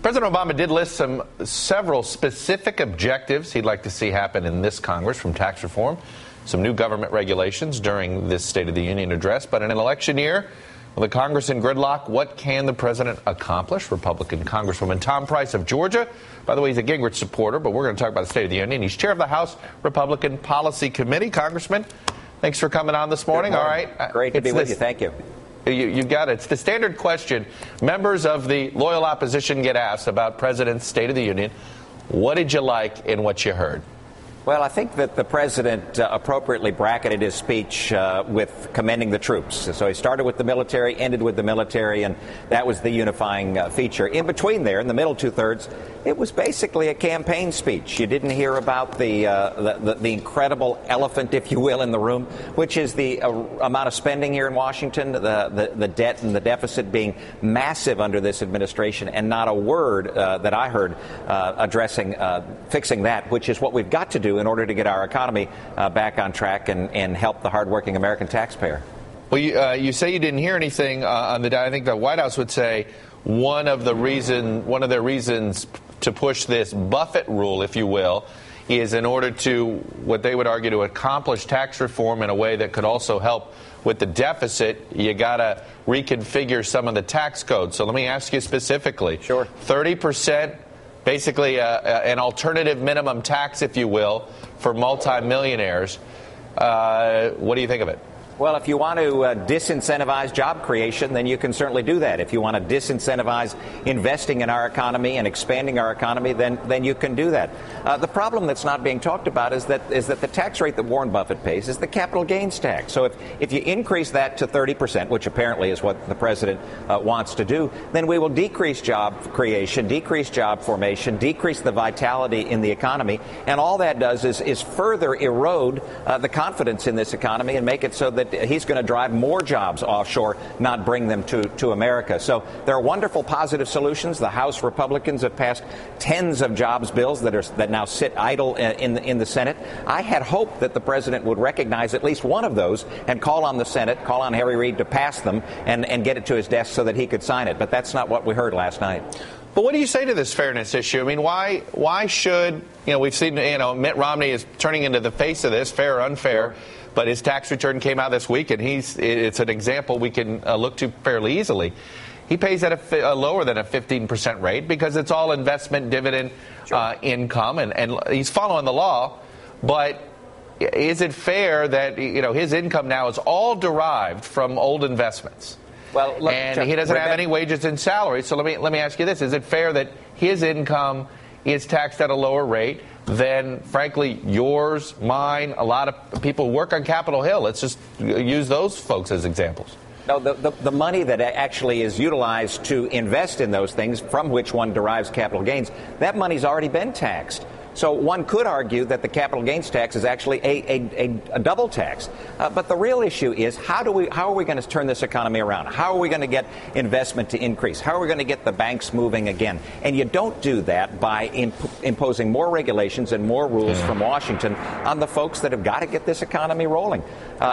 President Obama did list several specific objectives he'd like to see happen in this Congress, from tax reform, some new government regulations during this State of the Union address. But in an election year, with the Congress in gridlock, what can the president accomplish? Republican Congresswoman Tom Price of Georgia. By the way, he's a Gingrich supporter, but we're going to talk about the State of the Union. He's chair of the House Republican Policy Committee. Congressman, thanks for coming on this morning. All right. Great to be with you. Thank you. You got it. It's the standard question members of the loyal opposition get asked about President's State of the Union. What did you like in what you heard? Well, I think that the president appropriately bracketed his speech with commending the troops. So he started with the military, ended with the military, and that was the unifying feature. In between there, in the middle two-thirds, it was basically a campaign speech. You didn't hear about the incredible elephant, if you will, in the room, which is the amount of spending here in Washington, the debt and the deficit being massive under this administration, and not a word that I heard addressing fixing that, which is what we've got to do in order to get our economy back on track and help the hardworking American taxpayer. Well, you say you didn't hear anything on the. I think the White House would say one of their reasons to push this Buffett rule, if you will, is in order to, what they would argue, to accomplish tax reform in a way that could also help with the deficit. You got to reconfigure some of the tax code. So let me ask you specifically. Sure. 30%. Basically, an alternative minimum tax, if you will, for multimillionaires. What do you think of it? Well, if you want to disincentivize job creation, then you can certainly do that. If you want to disincentivize investing in our economy and expanding our economy, then you can do that. The problem that's not being talked about is that the tax rate that Warren Buffett pays is the capital gains tax. So if you increase that to 30%, which apparently is what the president wants to do, then we will decrease job creation, decrease job formation, decrease the vitality in the economy, and all that does is further erode the confidence in this economy and make it so that he's going to drive more jobs offshore, not bring them to America. So there are wonderful positive solutions. The House Republicans have passed tens of jobs bills that now sit idle in the Senate. I had hoped that the president would recognize at least one of those and call on the Senate, call on Harry Reid to pass them and get it to his desk so that he could sign it. But that's not what we heard last night. But what do you say to this fairness issue? I mean, why should, we've seen, Mitt Romney is turning into the face of this, fair or unfair. Sure. But his tax return came out this week, and it's an example we can look to fairly easily. He pays at a lower than a 15% rate because it's all investment dividend income, and he's following the law. But is it fair that his income now is all derived from old investments? Well, and he doesn't have any wages and salary. So let me ask you this: is it fair that his income is taxed at a lower rate than, frankly, yours, mine, a lot of people who work on Capitol Hill? Let's just use those folks as examples. No, the money that actually is utilized to invest in those things, from which one derives capital gains, that money's already been taxed. So one could argue that the capital gains tax is actually a double tax. But the real issue is how are we going to turn this economy around? How are we going to get investment to increase? How are we going to get the banks moving again? And you don't do that by imposing more regulations and more rules from Washington on the folks that have got to get this economy rolling.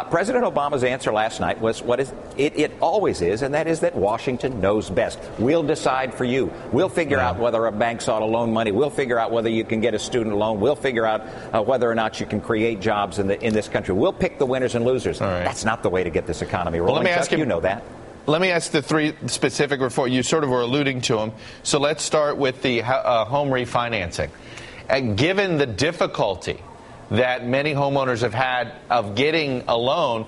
President Obama's answer last night was what it always is, and that is that Washington knows best. We'll decide for you. We'll figure out whether a bank ought to loan money. We'll figure out whether you can get a student loan. We'll figure out whether or not you can create jobs in this country. We'll pick the winners and losers. Right. That's not the way to get this economy rolling. Well, let me ask you know that. Let me ask the three specific reforms. You sort of were alluding to them. So let's start with the home refinancing. Given the difficulty that many homeowners have had of getting a loan,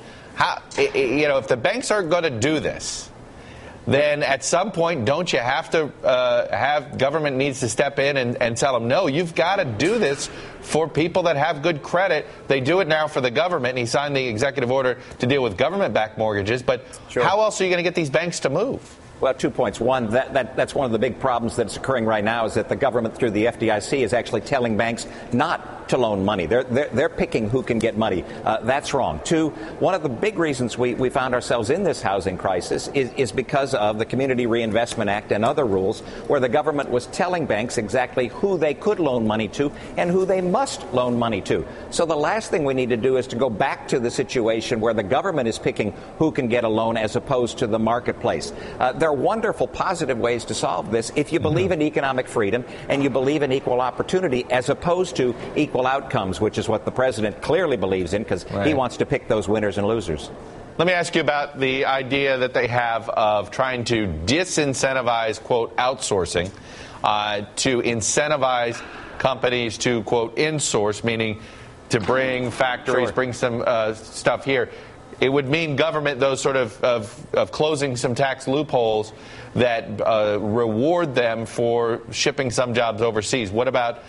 if the banks aren't going to do this, then at some point, don't you have to have government needs to step in and tell them, no, you've got to do this for people that have good credit. They do it now for the government. And he signed the executive order to deal with government-backed mortgages. But how else are you going to get these banks to move? Well, 2 points. One, that's one of the big problems that's occurring right now is that the government, through the FDIC, is actually telling banks not not to loan money. They're picking who can get money. That's wrong. Two, one of the big reasons we found ourselves in this housing crisis is because of the Community Reinvestment Act and other rules where the government was telling banks exactly who they could loan money to and who they must loan money to. So the last thing we need to do is to go back to the situation where the government is picking who can get a loan as opposed to the marketplace. There are wonderful positive ways to solve this if you believe in economic freedom and you believe in equal opportunity as opposed to equal outcomes, which is what the president clearly believes in because he wants to pick those winners and losers. Let me ask you about the idea that they have of trying to disincentivize, quote, outsourcing, to incentivize companies to, quote, insource, meaning to bring factories, bring some stuff here. It would mean government, those sort of closing some tax loopholes that reward them for shipping some jobs overseas. What about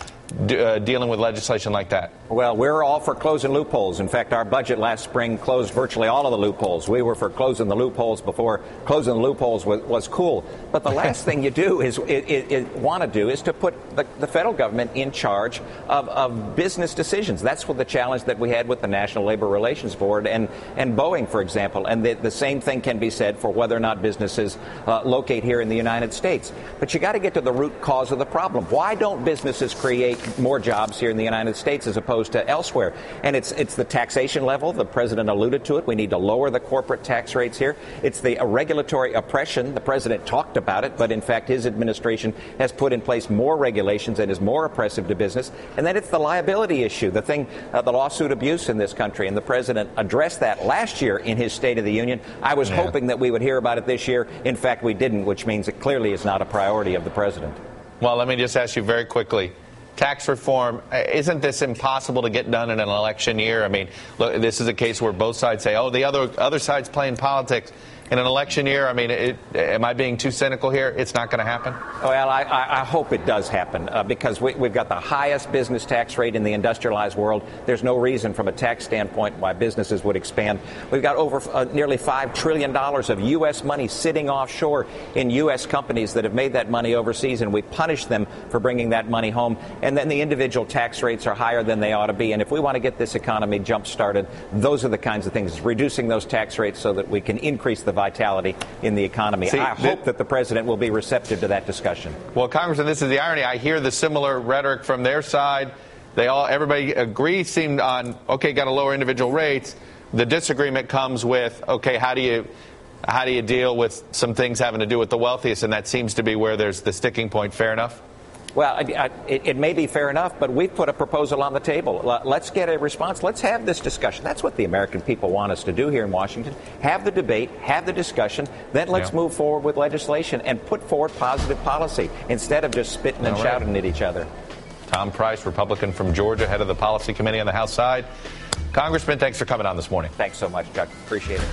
dealing with legislation like that? Well, we're all for closing loopholes. In fact, our budget last spring closed virtually all of the loopholes. We were for closing the loopholes before closing the loopholes was cool. But the last thing you do is want to do is to put the federal government in charge of business decisions. That's what the challenge that we had with the National Labor Relations Board and Boeing, for example. And the same thing can be said for whether or not businesses locate here in the United States. But you got to get to the root cause of the problem. Why don't businesses create more jobs here in the United States as opposed to elsewhere? And it's the taxation level. The president alluded to it. We need to lower the corporate tax rates here. It's the regulatory oppression. The president talked about it, but in fact his administration has put in place more regulations and is more oppressive to business. And then it's the liability issue, the lawsuit abuse in this country. And the president addressed that last year in his State of the Union. I was hoping that we would hear about it this year. In fact, we didn't, which means it clearly is not a priority of the president. Well, let me just ask you very quickly. Tax reform, isn't this impossible to get done in an election year? I mean, look, this is a case where both sides say, oh, the other side's playing politics. In an election year, I mean, am I being too cynical here? It's not going to happen? Well, I hope it does happen because we've got the highest business tax rate in the industrialized world. There's no reason from a tax standpoint why businesses would expand. We've got over nearly $5 trillion of U.S. money sitting offshore in U.S. companies that have made that money overseas, and we punish them for bringing that money home. And then the individual tax rates are higher than they ought to be. And if we want to get this economy jump-started, those are the kinds of things, reducing those tax rates so that we can increase the vitality in the economy. I hope that the president will be receptive to that discussion. Well, Congressman, this is the irony. I hear the similar rhetoric from their side. Everybody agrees, seemed on, okay, got to lower individual rates. The disagreement comes with, okay, how do you deal with some things having to do with the wealthiest? And that seems to be where there's the sticking point. Fair enough? Well, it may be fair enough, but we've put a proposal on the table. Let's get a response. Let's have this discussion. That's what the American people want us to do here in Washington. Have the debate, have the discussion, then let's move forward with legislation and put forward positive policy instead of just spitting and shouting at each other. Tom Price, Republican from Georgia, head of the Policy Committee on the House side. Congressman, thanks for coming on this morning. Thanks so much, Chuck. Appreciate it.